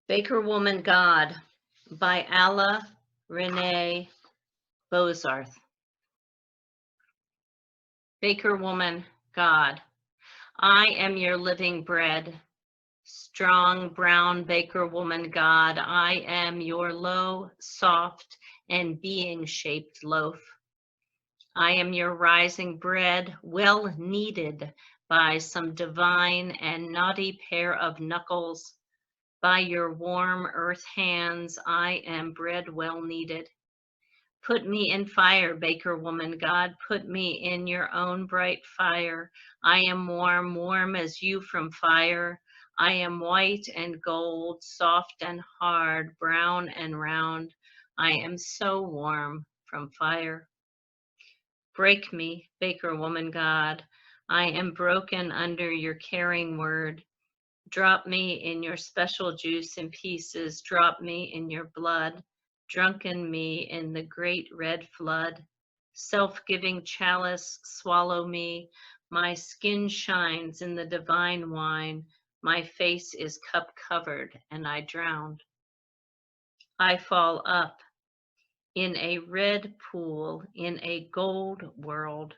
Baker Woman God by Alla Renee Bozarth. Baker Woman God, I am your living bread. Strong brown baker woman God, I am your low, soft, and being-shaped loaf. I am your rising bread, well kneaded by some divine and naughty pair of knuckles. By your warm earth hands, I am bread well kneaded. Put me in fire, baker woman God, put me in your own bright fire. I am warm, warm as you from fire. I am white and gold, soft and hard, brown and round. I am so warm from fire. Break me, baker woman God. I am broken under your caring word. Drop me in your special juice in pieces. Drop me in your blood. Drunken me in the great red flood. Self-giving chalice, swallow me. My skin shines in the divine wine. My face is cup covered and I drowned. I fall up in a red pool in a gold world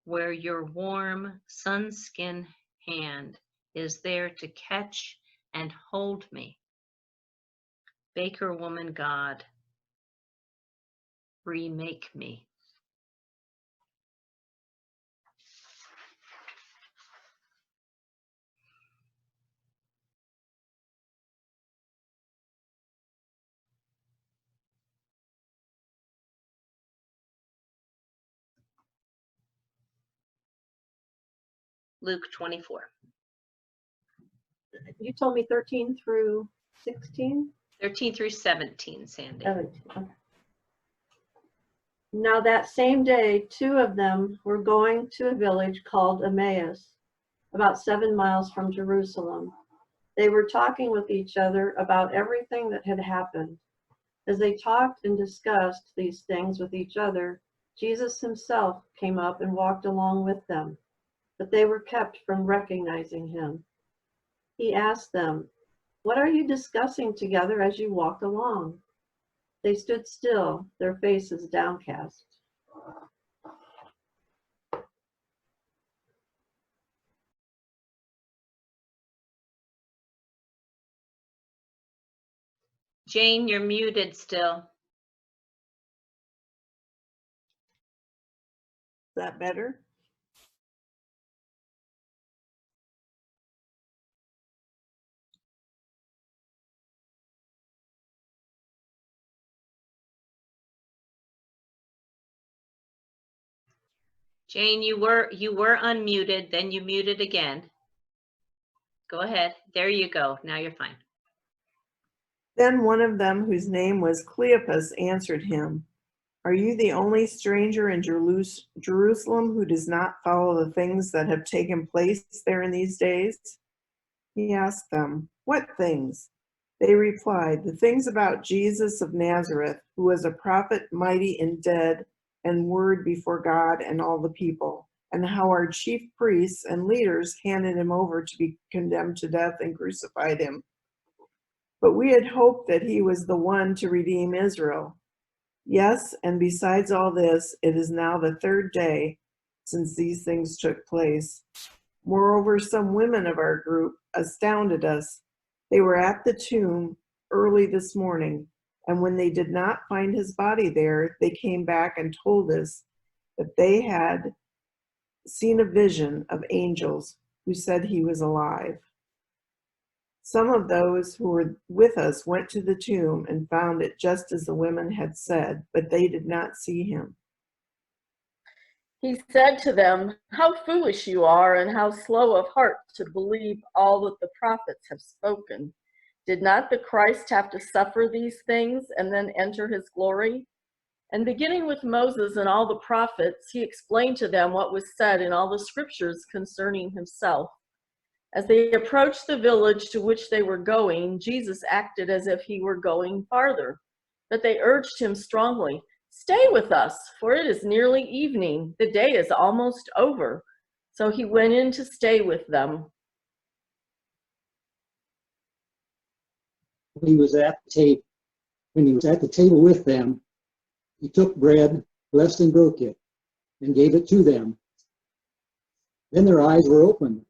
where your warm sun-skin hand is there to catch and hold me. Baker woman God, remake me. Luke 24. You told me 13 through 16? 13 through 17, Sandy. 17. Okay. Now that same day, two of them were going to a village called Emmaus, about 7 miles from Jerusalem. They were talking with each other about everything that had happened. As they talked and discussed these things with each other, Jesus himself came up and walked along with them, but they were kept from recognizing him. He asked them, "What are you discussing together as you walked along?" They stood still, their faces downcast. Jane, you're muted still. Is that better? Jane, you were unmuted, then you muted again. Go ahead. There you go. Now you're fine. Then one of them, whose name was Cleopas, answered him, "Are you the only stranger in Jerusalem who does not follow the things that have taken place there in these days?" He asked them, "What things?" They replied, "The things about Jesus of Nazareth, who was a prophet, mighty in deed and word before God and all the people, and how our chief priests and leaders handed him over to be condemned to death and crucified him. But we had hoped that he was the one to redeem Israel. Yes, and besides all this, it is now the third day since these things took place. Moreover, some women of our group astounded us. They were at the tomb early this morning, and when they did not find his body there, they came back and told us that they had seen a vision of angels who said he was alive. Some of those who were with us went to the tomb and found it just as the women had said, but they did not see him." He said to them, "How foolish you are, and how slow of heart to believe all that the prophets have spoken. Did not the Christ have to suffer these things and then enter his glory?" And beginning with Moses and all the prophets, he explained to them what was said in all the scriptures concerning himself. As they approached the village to which they were going, Jesus acted as if he were going farther. But they urged him strongly, "Stay with us, for it is nearly evening. The day is almost over." So he went in to stay with them. when he was at the table with them, he took bread, blessed and broke it, and gave it to them. Then their eyes were opened,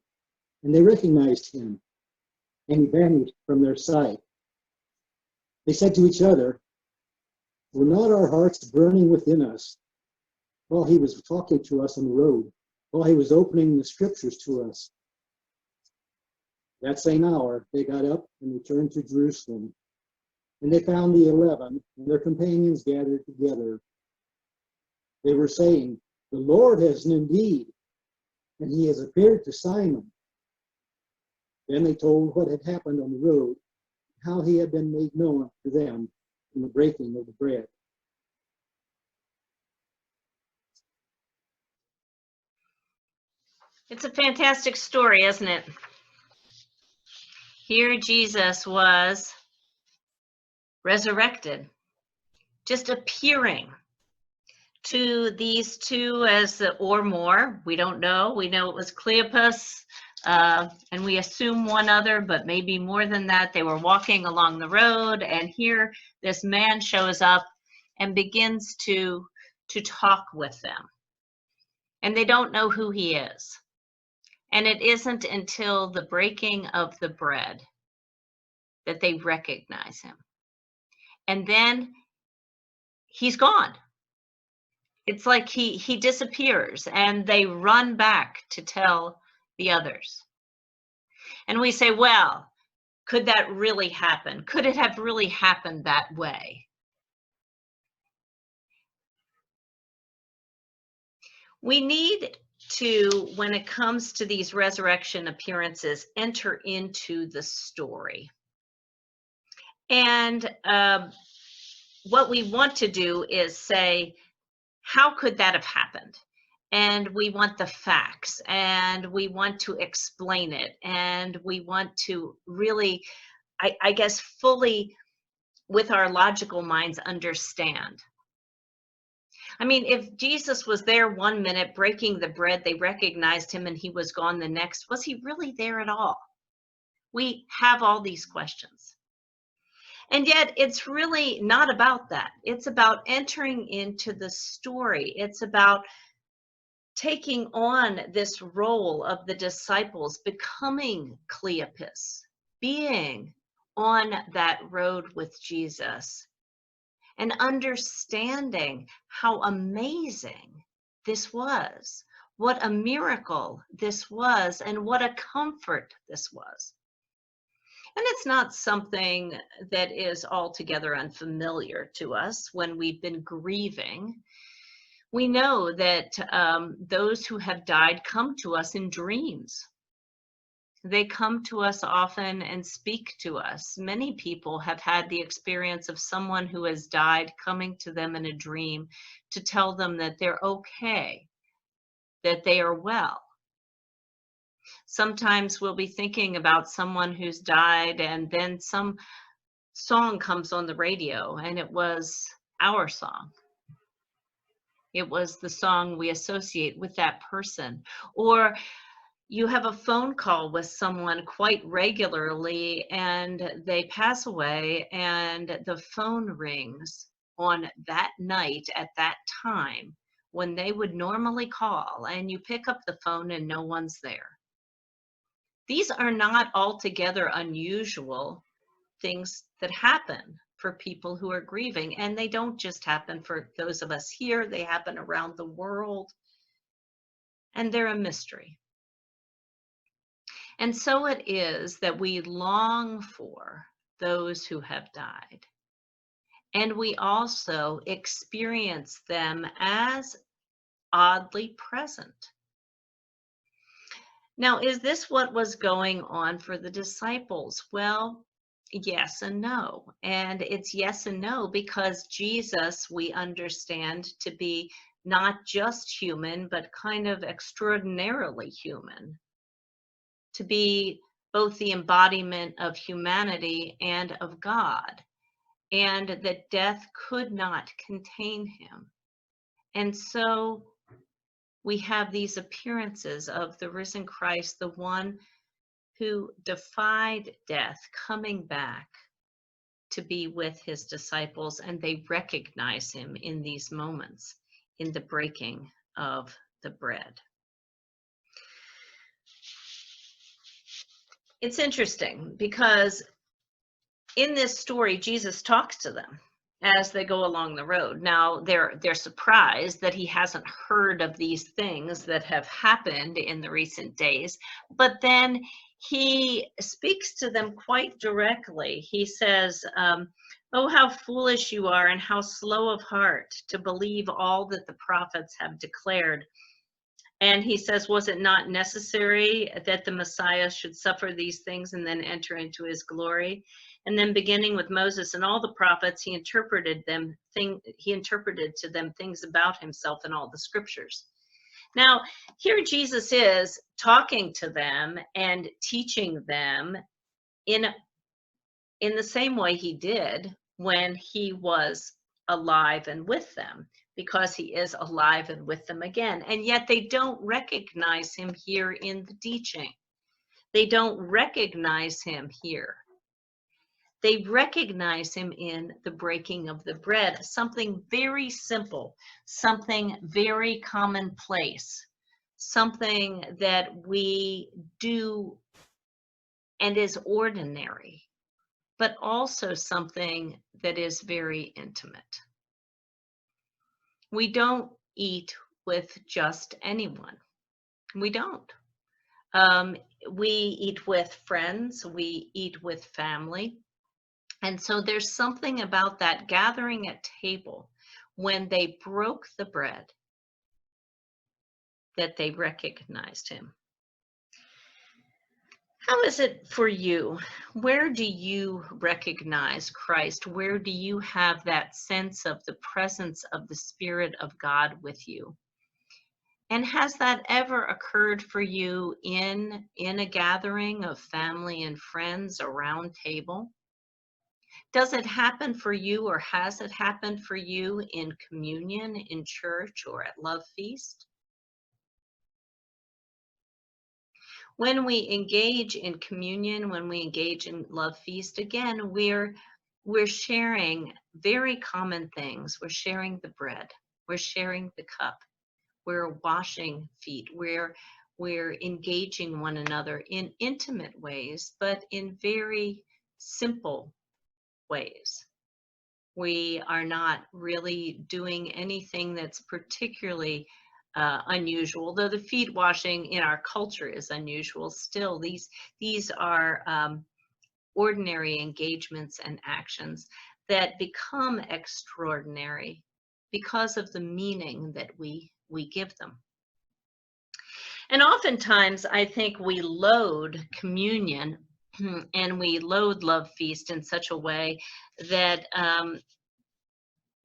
and they recognized him, and he vanished from their sight. They said to each other, "Were not our hearts burning within us while he was talking to us on the road, while he was opening the scriptures to us?" That same hour, they got up and returned to Jerusalem. And they found the 11 and their companions gathered together. They were saying, "The Lord has indeed, and he has appeared to Simon." Then they told what had happened on the road, how he had been made known to them in the breaking of the bread. It's a fantastic story, isn't it? Here Jesus was resurrected, just appearing to these two or more. We don't know. We know it was Cleopas, and we assume one other, but maybe more than that. They were walking along the road, and here this man shows up and begins to talk with them. And they don't know who he is. And it isn't until the breaking of the bread that they recognize him. And then he's gone. It's like he disappears, and they run back to tell the others. And we say, well, could that really happen? Could it have really happened that way? We need to, when it comes to these resurrection appearances, enter into the story. And what we want to do is say, how could that have happened? And we want the facts, and we want to explain it, and we want to really, I guess, fully, with our logical minds, understand. I mean, if Jesus was there 1 minute breaking the bread, they recognized him, and he was gone the next, was he really there at all? We have all these questions. And yet it's really not about that. It's about entering into the story. It's about taking on this role of the disciples, becoming Cleopas, being on that road with Jesus, and understanding how amazing this was, what a miracle this was, and what a comfort this was. And it's not something that is altogether unfamiliar to us when we've been grieving. We know that those who have died come to us in dreams. They come to us often and speak to us. Many people have had the experience of someone who has died coming to them in a dream to tell them that they're okay, that they are well. Sometimes we'll be thinking about someone who's died, and then some song comes on the radio, and it was our song. It was the song we associate with that person. Or you have a phone call with someone quite regularly, and they pass away, and the phone rings on that night at that time when they would normally call, and you pick up the phone and no one's there. These are not altogether unusual things that happen for people who are grieving, and they don't just happen for those of us here, they happen around the world, and they're a mystery. And so it is that we long for those who have died, and we also experience them as oddly present. Now, is this what was going on for the disciples? Well, yes and no. And it's yes and no because Jesus, we understand to be not just human, but kind of extraordinarily human, to be both the embodiment of humanity and of God, and that death could not contain him. And so we have these appearances of the risen Christ, the one who defied death, coming back to be with his disciples, and they recognize him in these moments, in the breaking of the bread. It's interesting because in this story, Jesus talks to them as they go along the road. Now, they're surprised that he hasn't heard of these things that have happened in the recent days, but then he speaks to them quite directly. He says, "Oh, how foolish you are, and how slow of heart to believe all that the prophets have declared." And he says, "Was it not necessary that the Messiah should suffer these things and then enter into his glory?" And then beginning with Moses and all the prophets, he interpreted to them things about himself in all the scriptures. Now, here Jesus is talking to them and teaching them in the same way he did when he was alive and with them, because he is alive and with them again. And yet they don't recognize him here in the teaching. They don't recognize him here. They recognize him in the breaking of the bread, something very simple, something very commonplace, something that we do and is ordinary, but also something that is very intimate. We don't eat with just anyone. We don't. We eat with friends, we eat with family. And so there's something about that gathering at table when they broke the bread that they recognized him. How is it for you? Where do you recognize Christ? Where do you have that sense of the presence of the Spirit of God with you? And has that ever occurred for you in a gathering of family and friends around table? Does it happen for you, or has it happened for you in communion, in church, or at Love Feast? When we engage in communion, when we engage in Love Feast, again, we're sharing very common things. We're sharing the bread. We're sharing the cup. We're washing feet. We're engaging one another in intimate ways, but in very simple ways. We are not really doing anything that's particularly unusual, though the feet washing in our culture is unusual. Still, these are ordinary engagements and actions that become extraordinary because of the meaning that we give them. And oftentimes, I think we load communion and we load Love Feast in such a way that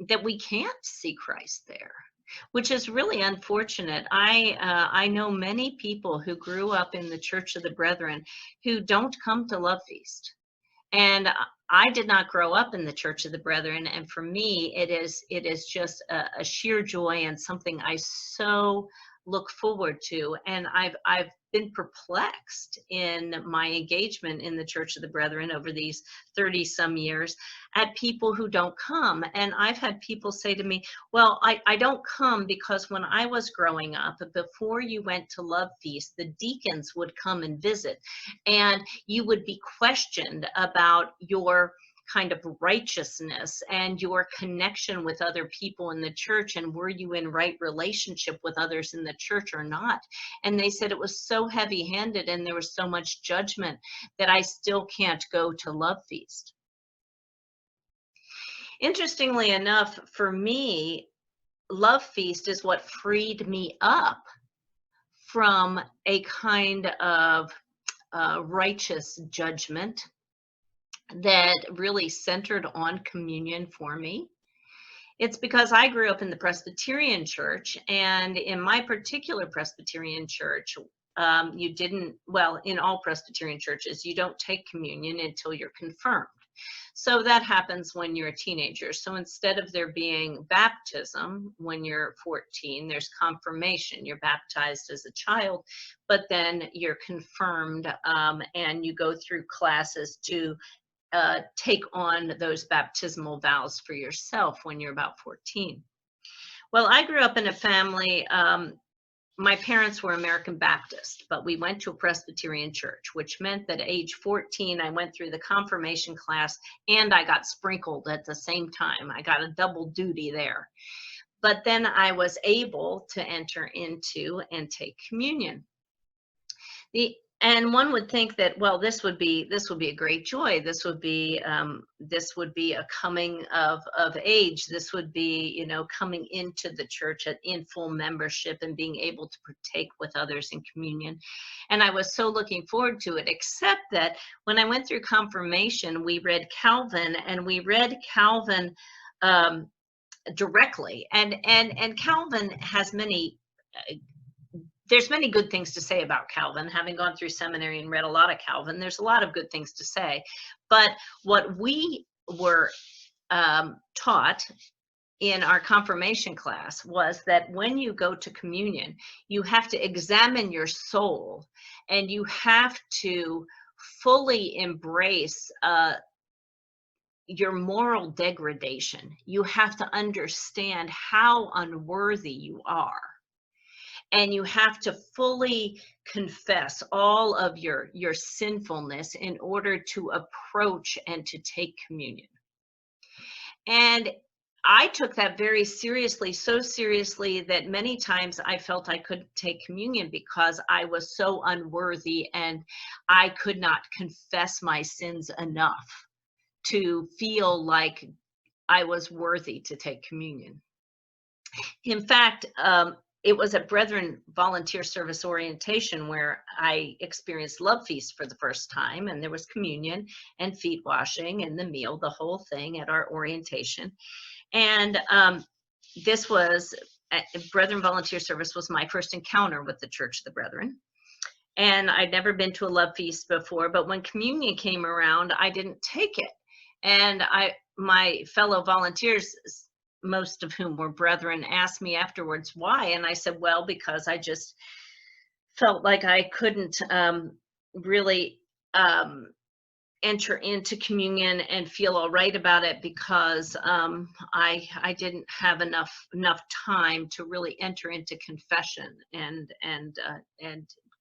that we can't see Christ there, which is really unfortunate. I know many people who grew up in the Church of the Brethren who don't come to Love Feast. And I did not grow up in the Church of the Brethren, and for me, it is just a sheer joy and something I so look forward to. And I've been perplexed in my engagement in the Church of the Brethren over these 30 some years at people who don't come. And I've had people say to me, "Well, I don't come because when I was growing up, before you went to Love Feast, the deacons would come and visit, and you would be questioned about your kind of righteousness and your connection with other people in the church, and were you in right relationship with others in the church or not." And they said it was so heavy-handed and there was so much judgment that I still can't go to Love Feast. Interestingly enough, for me, Love Feast is what freed me up from a kind of righteous judgment that really centered on communion for me. It's because I grew up in the Presbyterian church, and in my particular Presbyterian church, you didn't, well, in all Presbyterian churches, you don't take communion until you're confirmed. So that happens when you're a teenager. So instead of there being baptism when you're 14, there's confirmation. You're baptized as a child, but then you're confirmed, and you go through classes to take on those baptismal vows for yourself when you're about 14. Well, I grew up in a family, my parents were American Baptist, but we went to a Presbyterian church, which meant that at age 14, I went through the confirmation class and I got sprinkled at the same time. I got a double duty there. But then I was able to enter into and take communion. And one would think that, well, this would be a great joy. This would be a coming of age. This would be, you know, coming into the church in full membership and being able to partake with others in communion. And I was so looking forward to it, except that when I went through confirmation, we read Calvin, and we read Calvin directly. And Calvin has many. There's many good things to say about Calvin. Having gone through seminary and read a lot of Calvin, there's a lot of good things to say. But what we were taught in our confirmation class was that when you go to communion, you have to examine your soul, and you have to fully embrace your moral degradation. You have to understand how unworthy you are. And you have to fully confess all of your sinfulness in order to approach and to take communion. And I took that very seriously, so seriously that many times I felt I couldn't take communion because I was so unworthy and I could not confess my sins enough to feel like I was worthy to take communion. In fact, it was at Brethren Volunteer Service Orientation where I experienced Love Feast for the first time, and there was communion and feet washing and the meal, the whole thing at our orientation. And this was, Brethren Volunteer Service was my first encounter with the Church of the Brethren. And I'd never been to a Love Feast before, but when communion came around, I didn't take it. And my fellow volunteers, most of whom were brethren, asked me afterwards why, and I said, well, because I just felt like I couldn't really enter into communion and feel all right about it because I didn't have enough time to really enter into confession and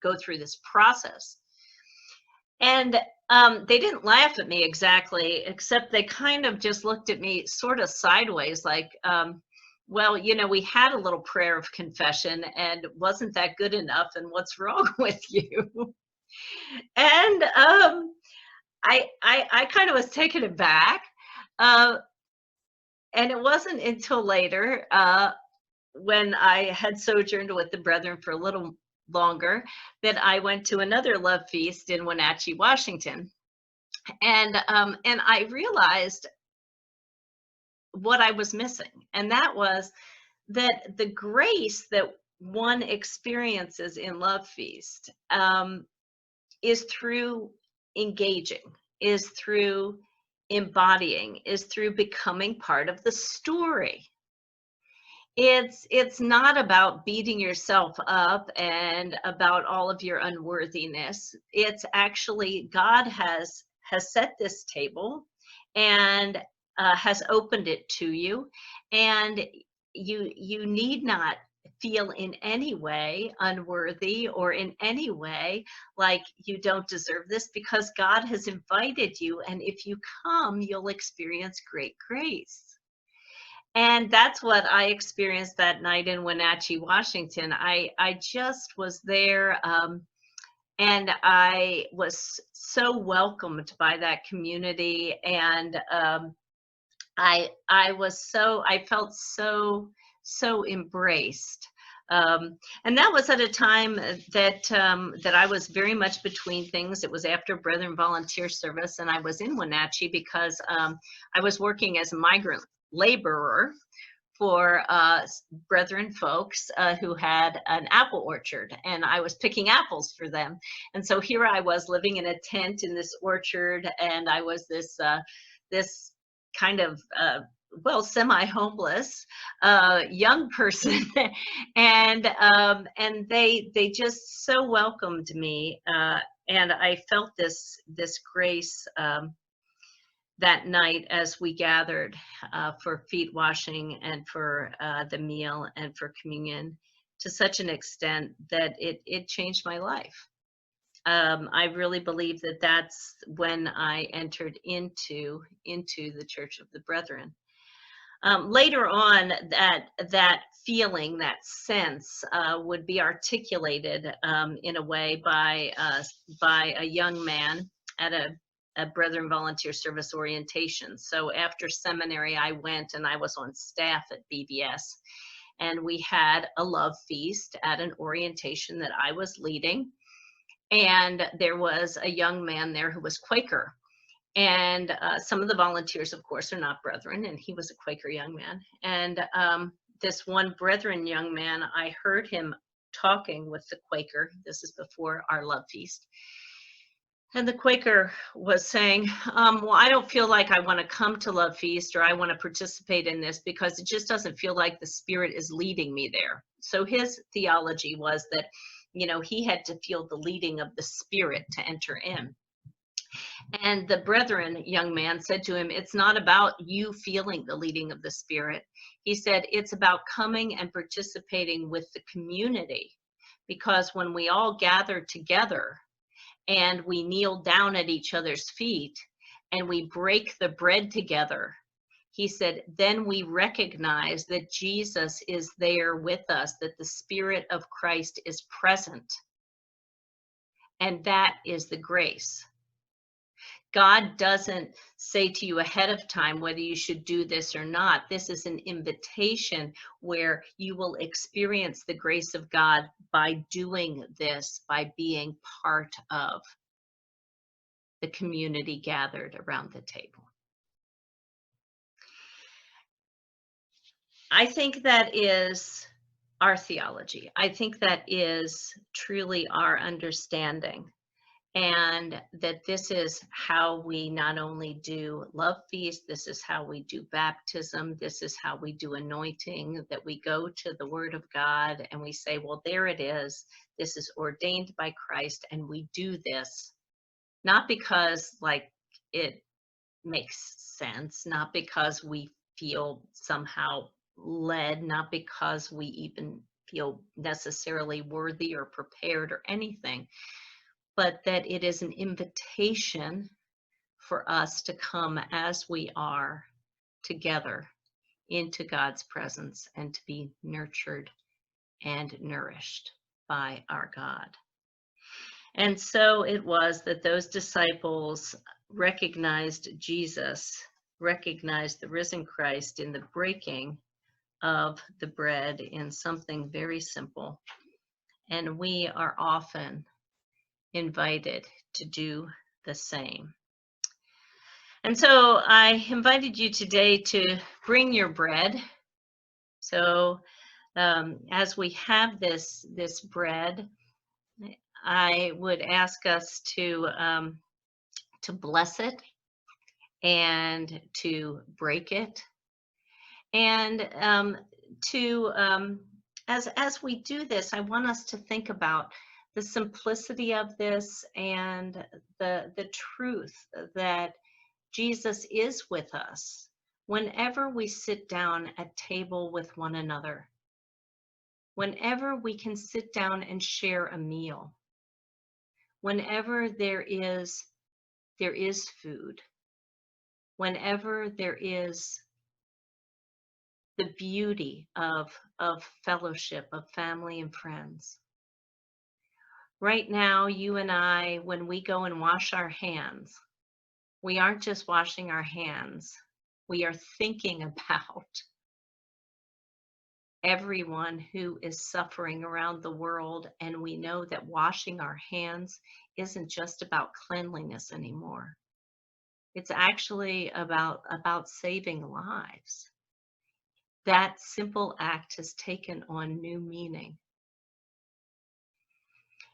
go through this process. And they didn't laugh at me exactly, except they kind of just looked at me sort of sideways, like, well, you know, we had a little prayer of confession, and wasn't that good enough? And what's wrong with you? And I kind of was taken aback. And it wasn't until later, when I had sojourned with the brethren for a little longer, that I went to another Love Feast in Wenatchee, Washington. And I realized what I was missing. And that was that the grace that one experiences in Love Feast is through engaging, is through embodying, is through becoming part of the story. It's not about beating yourself up and about all of your unworthiness. It's actually God has set this table and has opened it to you, and you need not feel in any way unworthy or in any way like you don't deserve this, because God has invited you, and if you come, you'll experience great grace. And that's what I experienced that night in Wenatchee, Washington. I just was there, and I was so welcomed by that community, and I felt so embraced. And that was at a time that I was very much between things. It was after Brethren Volunteer Service, and I was in Wenatchee because I was working as a migrant laborer for brethren folks who had an apple orchard, and I was picking apples for them. And so here I was living in a tent in this orchard, and I was this kind of well, semi-homeless young person, and they just so welcomed me, and I felt this grace that night as we gathered for feet washing and for the meal and for communion, to such an extent that it changed my life. I really believe that that's when I entered into the Church of the Brethren. Later on, that feeling, that sense, would be articulated in a way by a young man at a Brethren Volunteer Service orientation. So after seminary, I went and I was on staff at BVS, and we had a love feast at an orientation that I was leading. And there was a young man there who was Quaker. And some of the volunteers, of course, are not Brethren, and he was a Quaker young man. And this one Brethren young man, I heard him talking with the Quaker. This is before our love feast. And the Quaker was saying, well, I don't feel like I want to come to Love Feast, or I want to participate in this because it just doesn't feel like the Spirit is leading me there. So his theology was that, you know, he had to feel the leading of the Spirit to enter in. And the Brethren young man said to him, it's not about you feeling the leading of the Spirit. He said, it's about coming and participating with the community, because when we all gather together and we kneel down at each other's feet and we break the bread together, he said, then we recognize that Jesus is there with us, that the Spirit of Christ is present. And that is the grace. God doesn't say to you ahead of time whether you should do this or not. This is an invitation where you will experience the grace of God by doing this, by being part of the community gathered around the table. I think that is our theology. I think that is truly our understanding. And that this is how we not only do love feast, this is how we do baptism, this is how we do anointing, that we go to the Word of God and we say, well, there it is. This is ordained by Christ, and we do this, not because like it makes sense, not because we feel somehow led, not because we even feel necessarily worthy or prepared or anything, but that it is an invitation for us to come as we are together into God's presence and to be nurtured and nourished by our God. And so it was that those disciples recognized Jesus, recognized the risen Christ in the breaking of the bread in something very simple. And we are often invited to do the same. And so I invited you today to bring your bread. So as we have this bread, I would ask us to bless it and to break it, and as we do this, I want us to think about the simplicity of this and the truth that Jesus is with us whenever we sit down at table with one another, whenever we can sit down and share a meal, whenever there is food, whenever there is the beauty of fellowship, of family and friends. Right now, you and I, when we go and wash our hands, we aren't just washing our hands. We are thinking about everyone who is suffering around the world, and we know that washing our hands isn't just about cleanliness anymore. It's actually about saving lives. That simple act has taken on new meaning.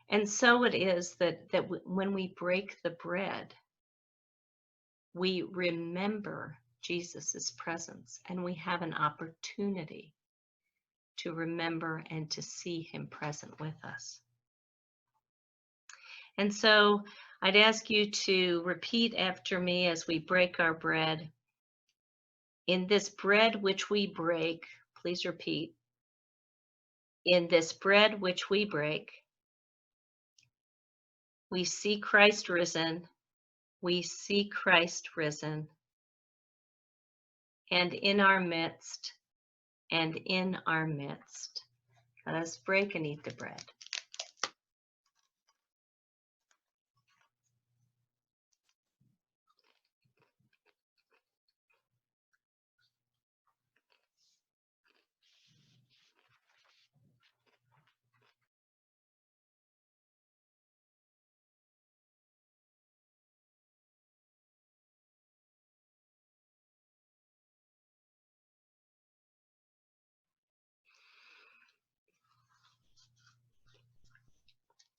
And so it is that when we break the bread, we remember Jesus's presence, and we have an opportunity to remember and to see him present with us. And so I'd ask you to repeat after me as we break our bread. In this bread which we break, please repeat. In this bread which we break, we see Christ risen. We see Christ risen. And in our midst, and in our midst. Let us break and eat the bread.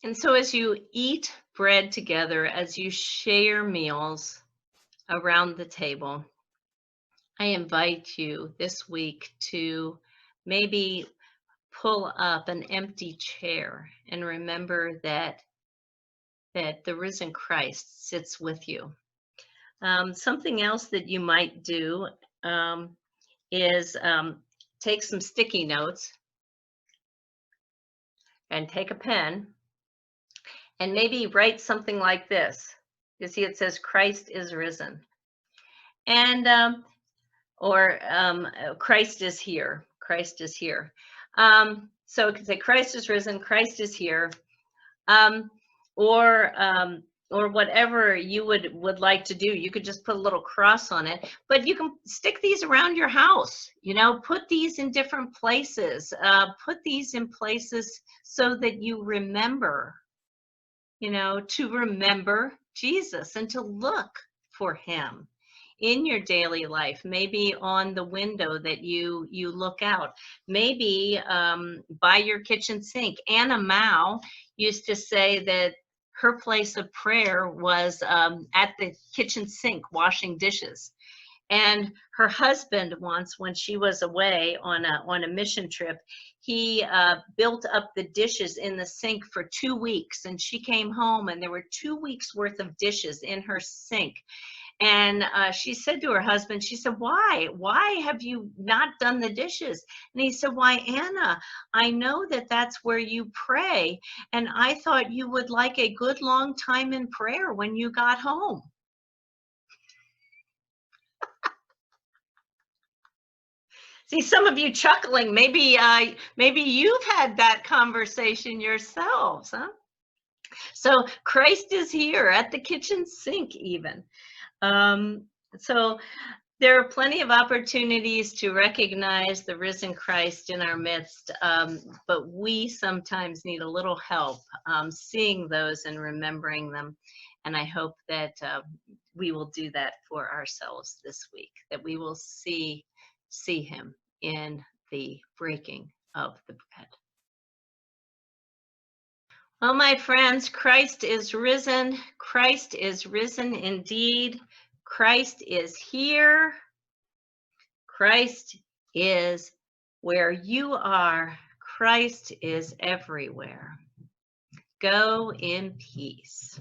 And so as you eat bread together, as you share meals around the table, I invite you this week to maybe pull up an empty chair and remember that the risen Christ sits with you. Something else that you might do is take some sticky notes and take a pen and maybe write something like this. You see, it says Christ is risen. And or Christ is here. Christ is here. So it can say Christ is risen. Christ is here. Or whatever you would like to do. You could just put a little cross on it, but you can stick these around your house. You know, put these in different places. Put these in places so that you remember. You know, to remember Jesus and to look for him in your daily life, maybe on the window that you look out, maybe by your kitchen sink. Anna Mao used to say that her place of prayer was at the kitchen sink washing dishes. And her husband once, when she was away on a mission trip, he built up the dishes in the sink for 2 weeks. And she came home and there were 2 weeks worth of dishes in her sink. And she said to her husband, she said, why have you not done the dishes? And he said, why, Anna, I know that that's where you pray. And I thought you would like a good long time in prayer when you got home. See, some of you chuckling, maybe you've had that conversation yourselves, huh? So Christ is here at the kitchen sink even. So there are plenty of opportunities to recognize the risen Christ in our midst, but we sometimes need a little help seeing those and remembering them. And I hope that we will do that for ourselves this week, that we will see him in the breaking of the bread. Well, my friends, Christ is risen. Christ is risen indeed. Christ is here. Christ is where you are. Christ is everywhere. Go in peace.